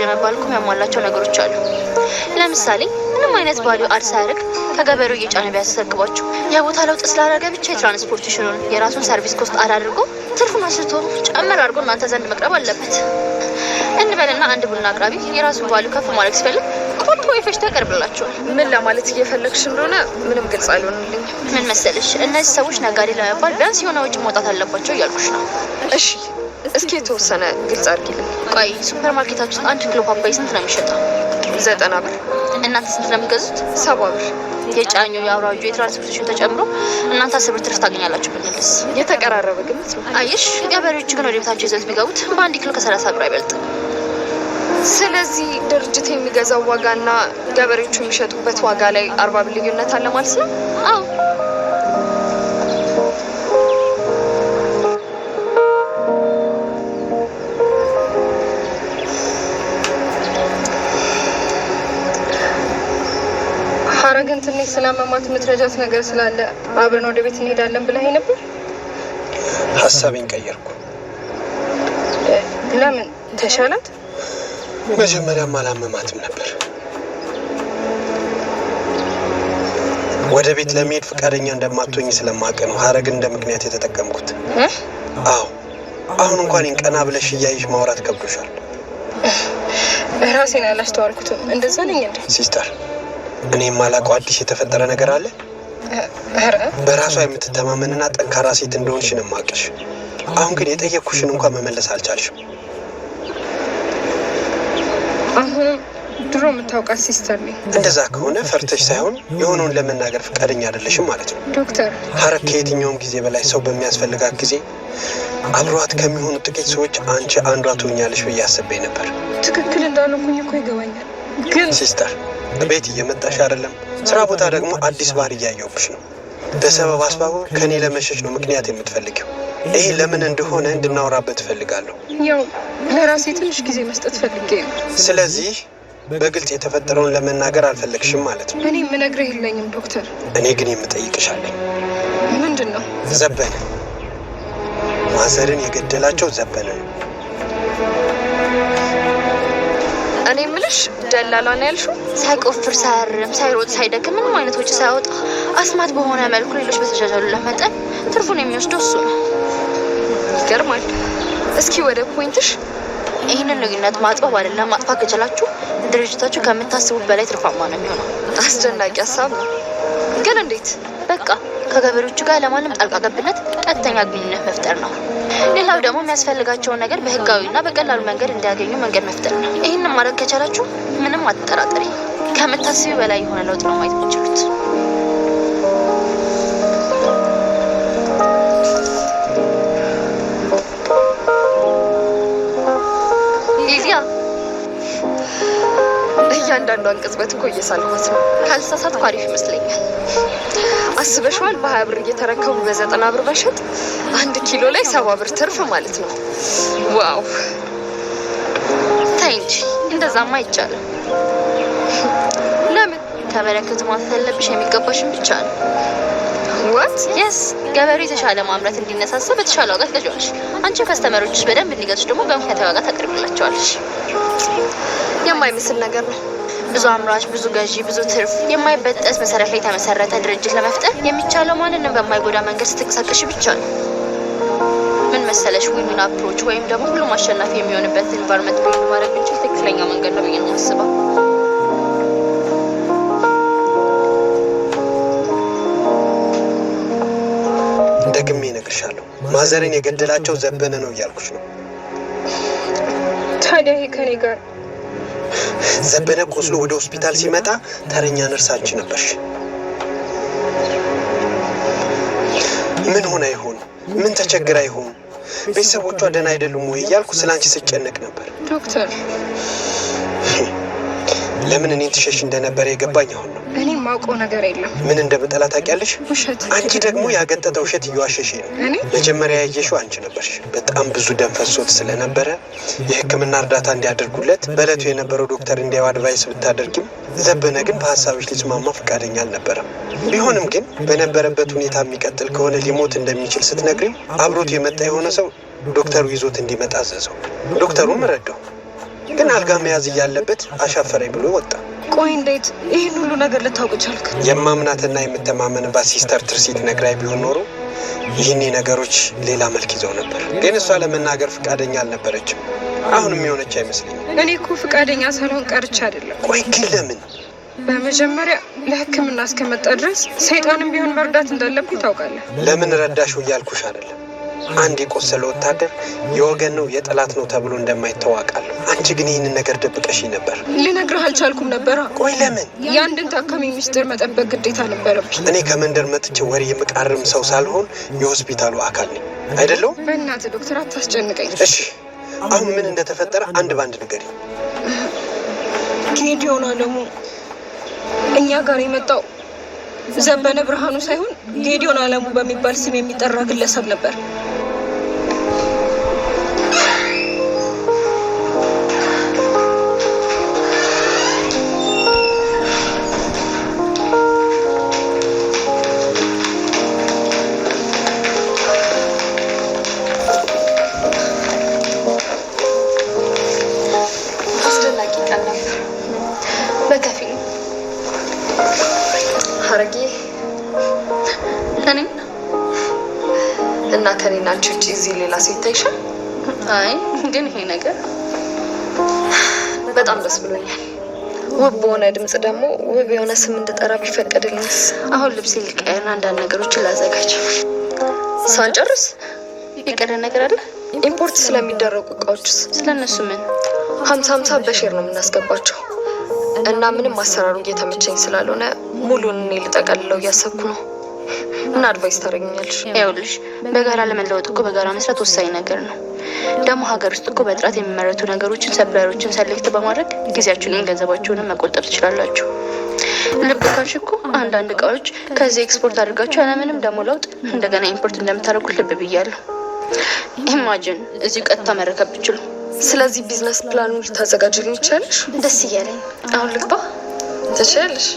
ለመባልኩም ያሟላቸው ነገሮች አሉ። ለምሳሌ ምንም አይነት ቫልዩ አድ ሳያደርግ ከገበሬው እየጫነ ቢያስረክባችሁ የቦታ ለውጥ ስላደረገ ብቻ የትራንስፖርቴሽኑን የራሱን ሰርቪስ ኮስት አድ አድርጎ ትርፉን አስቶ ጨመር አድርጎ እናንተ ዘንድ መቅረብ አለበት እንበልና አንድ ቡና አቅራቢ የራሱን ቫልዩ ከፍ ማድረግ ሲፈልግ ቁርጥ ወይ ፈሽታ ያቀርብላችኋል። ምን ለማለት እየፈለግሽ እንደሆነ ምንም ግልጽ አልሆነልኝም። ምን መሰለሽ፣ እነዚህ ሰዎች ነጋዴ ለመባል ቢያንስ የሆነ ወጪ መውጣት አለባቸው እያልኩሽ ነው። እሺ እስኪ የተወሰነ ግልጽ አድርጊልኝ። ቆይ ሱፐር ማርኬታችን ውስጥ 1 ኪሎ ፓፓያ ስንት ነው የሚሸጠው? 90 ብር። እናንተ ስንት ነው የምትገዙት? 70 ብር። የጫኙ የአውራጁ የትራንስፖርቴሽን ተጨምሮ እናንተ 10 ብር ትርፍ ታገኛላችሁ ብንልስ? የተቀራረበ ግምት ነው። አየሽ፣ ገበሬዎች ግን ወደ ቤታቸው ይዘውት የሚገቡት በ1 ኪሎ ከ30 ብር አይበልጥም። ስለዚህ ድርጅት የሚገዛው ዋጋና ገበሬዎቹ የሚሸጡበት ዋጋ ላይ 40 ብር ልዩነት አለ ማለት ነው? አዎ። ሀረግን ትንሽ ስላመማት የምትረጃት ነገር ስላለ አብረን ወደ ቤት እንሄዳለን ብለኸኝ ነበር። ሀሳቤን ቀየርኩ። ለምን? ተሻላት? መጀመሪያም አላመማትም ነበር። ወደ ቤት ለመሄድ ፈቃደኛ እንደማትሆኝ ስለማውቅ ነው ሀረግን እንደ ምክንያት የተጠቀምኩት። አዎ፣ አሁን እንኳን ቀና ብለሽ እያይሽ ማውራት ከብዶሻል። ራሴን አላስተዋልኩትም። እንደዛ ነኝ እንዴ? ሲስተር፣ እኔ የማላውቀው አዲስ የተፈጠረ ነገር አለ። በራሷ የምትተማመንና ጠንካራ ሴት እንደሆንሽ ነው የማውቅሽ። አሁን ግን የጠየቅኩሽን እንኳን መመለስ አልቻልሽም። አሁን ድሮ የምታውቃት ሲስተር ነኝ። እንደዛ ከሆነ ፈርተሽ ሳይሆን የሆነውን ለመናገር ፈቃደኛ አይደለሽም ማለት ነው። ዶክተር፣ ሀረግ ከየትኛውም ጊዜ በላይ ሰው በሚያስፈልጋት ጊዜ አብሯት ከሚሆኑ ጥቂት ሰዎች አንቺ አንዷ ትሆኛለሽ ብዬ አስቤ ነበር። ትክክል እንዳልኩኝ እኮ ይገባኛል። ግን ሲስተር፣ ቤት እየመጣሽ አይደለም፣ ስራ ቦታ ደግሞ አዲስ ባህር እያየሁብሽ ነው። በሰበብ አስባቡ ከኔ ለመሸሽ ነው ምክንያት የምትፈልጊው። ይሄ ለምን እንደሆነ እንድናወራበት እፈልጋለሁ። ያው ለራሴ ትንሽ ጊዜ መስጠት ፈልጌ ነው። ስለዚህ በግልጽ የተፈጠረውን ለመናገር አልፈለግሽም ማለት ነው? እኔ የምነግርህ የለኝም ዶክተር። እኔ ግን የምጠይቅሻለኝ። ምንድን ነው? ዘበነ፣ ማዘርን የገደላቸው ዘበነ ነው። እኔ የምልሽ ደላላ ነው ያልሽው? ሳይቆፍር ሳያርም ሳይሮጥ ሳይደክም ምንም አይነት ወጪ ሳያወጣ አስማት በሆነ መልኩ ሌሎች በተሻሻሉለት መጠን ትርፉን የሚወስደው እሱ ነው። ይገርማል። እስኪ ወደ ፖይንትሽ። ይህንን ልዩነት ማጥበብ አይደለም ማጥፋት ከቻላችሁ ድርጅታችሁ ከምታስቡት በላይ ትርፋማ ነው የሚሆነው። አስደናቂ ሀሳብ ነው። ግን እንዴት? በቃ ከገበሬዎቹ ጋር ለማንም ጣልቃ ገብነት ቀጥተኛ ግንኙነት መፍጠር ነው። ሌላው ደግሞ የሚያስፈልጋቸውን ነገር በህጋዊና በቀላሉ መንገድ እንዲያገኙ መንገድ መፍጠር ነው። ይህንን ማድረግ ከቻላችሁ ምንም አትጠራጠሪ፣ ከምታስቢ በላይ የሆነ ለውጥ ነው ማየት የምትችሉት። ሊዚያ፣ እያንዳንዷን ቅጽበት እኮ እየሳልኳት ነው። ካልተሳሳትኩ አሪፍ ይመስለኛል። አስበሽዋል? በ20 ብር እየተረከቡ በ90 ብር መሸጥ 1 ኪሎ ላይ 70 ብር ትርፍ ማለት ነው። ዋው! ተይ እንጂ እንደዛማ አይቻልም። ለምን? ተበረከቱ ማለት ያለብሽ የሚገባሽን ብቻ ነው። ዋት? የስ ገበሬው የተሻለ ማምረት እንዲነሳሳ በተሻለ ዋጋ ትገዣዋለሽ። አንቺ ከስተመሮችሽ በደንብ እንዲገዙሽ ደግሞ በምክንያታዊ ዋጋ ታቀርብላቸዋለሽ። የማይመስል ነገር ነው። ብዙ አምራች፣ ብዙ ገዢ፣ ብዙ ትርፍ፣ የማይበጠስ መሰረት ላይ የተመሰረተ ድርጅት ለመፍጠር የሚቻለው ማንንም በማይጎዳ መንገድ ስትንቀሳቀሽ ብቻ ነው። ምን መሰለሽ፣ ዊን አፕሮች ወይም ደግሞ ሁሉም አሸናፊ የሚሆንበት ኢንቫይሮንመንት ብሬክ ማድረግ ብቻ ትክክለኛ መንገድ ነው ብዬ ነው የማስበው። ደግሜ እነግርሻለሁ፣ ማዘርን የገደላቸው ዘበነ ነው እያልኩሽ ነው። ታዲያ ይሄ ከኔ ጋር ዘበነ ቆስሎ ወደ ሆስፒታል ሲመጣ ተረኛ ነርስ አንቺ ነበርሽ። ምን ሆና ይሆን? ምን ተቸግራ ይሆን? ቤተሰቦቿ ደህና አይደሉም ወይ እያልኩ ስላንቺ ስጨነቅ ነበር። ዶክተር፣ ለምን እኔን ትሸሽ እንደነበረ የገባኝ አሁን ነው። እኔ ማውቀው ነገር የለም። ምን እንደምጠላ ታውቂያለሽ? ውሸት። አንቺ ደግሞ ያገጠጠ ውሸት እየዋሸሽ ነው። እኔ መጀመሪያ ያየሽው አንቺ ነበርሽ። በጣም ብዙ ደም ፈሶት ስለነበረ የሕክምና እርዳታ እንዲያደርጉለት በእለቱ የነበረው ዶክተር እንዲያው አድቫይስ ብታደርጊም ዘበነ ግን በሀሳብሽ ሊስማማ ፈቃደኛ አልነበረም። ቢሆንም ግን በነበረበት ሁኔታ የሚቀጥል ከሆነ ሊሞት እንደሚችል ስትነግሪው አብሮት የመጣ የሆነ ሰው ዶክተሩ ይዞት እንዲመጣ አዘዘው። ዶክተሩም ረዳው። ግን አልጋ መያዝ እያለበት አሻፈረኝ ብሎ ወጣ። ቆይ እንዴት ይህን ሁሉ ነገር ልታውቅ ቻልክ? የማምናትና የምተማመንባት ሲስተር ትርሲት ነግራይ ቢሆን ኖሮ ይህኔ ነገሮች ሌላ መልክ ይዘው ነበር። ግን እሷ ለመናገር ፈቃደኛ አልነበረችም። አሁንም የሆነች አይመስለኝም። እኔ እኮ ፈቃደኛ ሳልሆን ቀርቼ አይደለም። ቆይ ግን ለምን? በመጀመሪያ ለሕክምና እስከመጣ ድረስ ሰይጣንም ቢሆን መርዳት እንዳለብኝ ታውቃለህ። ለምን ረዳሽው እያልኩሽ አይደለም። አንድ የቆሰለ ወታደር የወገን ነው የጠላት ነው ተብሎ እንደማይታወቃለሁ። አንቺ ግን ይህንን ነገር ደብቀሽ ነበር። ልነግርህ አልቻልኩም ነበራ። ቆይ ለምን? የአንድን ታካሚ ሚስጥር መጠበቅ ግዴታ ነበረብኝ። እኔ ከመንደር መጥቼ ወሬ የምቃርም ሰው ሳልሆን የሆስፒታሉ አካል ነኝ አይደለሁም? በእናትህ ዶክተር አታስጨንቀኝ። እሺ አሁን ምን እንደተፈጠረ አንድ ባንድ ንገሪኝ። ጌዲዮን አለሙ እኛ ጋር የመጣው ዘበነ ብርሃኑ ሳይሆን ጌዲዮን አለሙ በሚባል ስም የሚጠራ ግለሰብ ነበር። አስደናቂ ቀን ነበር። በከፊል ሀረጌ ለኔ እና ከኔና አንቺ ውጭ እዚህ ሌላ ሰው ይታይሻል? አይ ግን ይሄ ነገር በጣም ደስ ብሎኛል። ውብ በሆነ ድምጽ ደግሞ ውብ የሆነ ስም እንድጠራ ቢፈቀድልኝስ? አሁን ልብሴ ልቀይርና አንዳንድ ነገሮችን ላዘጋጅ። ሳንጨርስ የቀረ ነገር አለ? ኢምፖርት ስለሚደረጉ እቃዎችስ? ስለነሱ ምን? 50-50 በሼር ነው የምናስገባቸው እና ምንም አሰራሩ እየተመቸኝ ስላልሆነ ሙሉን እኔ ልጠቀልለው እያሰብኩ ነው። ምን አድቫይስ ታደርጊኛለሽ? ይኸውልሽ በጋራ ለመለወጥ እኮ በጋራ መስራት ወሳኝ ነገር ነው። ደግሞ ሀገር ውስጥ እኮ በጥራት የሚመረቱ ነገሮችን ሰፕላየሮችን ሰሌክት በማድረግ ጊዜያችሁንም ገንዘባችሁንም መቆጠብ ትችላላችሁ። ልብ ካልሽ እኮ አንዳንድ እቃዎች ከዚህ ኤክስፖርት አድርጋችሁ ያለምንም ደግሞ ለውጥ እንደገና ኢምፖርት እንደምታደርጉት ልብ ብያለሁ። ኢማጂን እዚሁ ቀጥታ መረከብ ብችሉ። ስለዚህ ቢዝነስ ፕላኑን ልታዘጋጅልኝ ይቻለሽ? ደስ እያለኝ አሁን ልግባ። ትችላለሽ።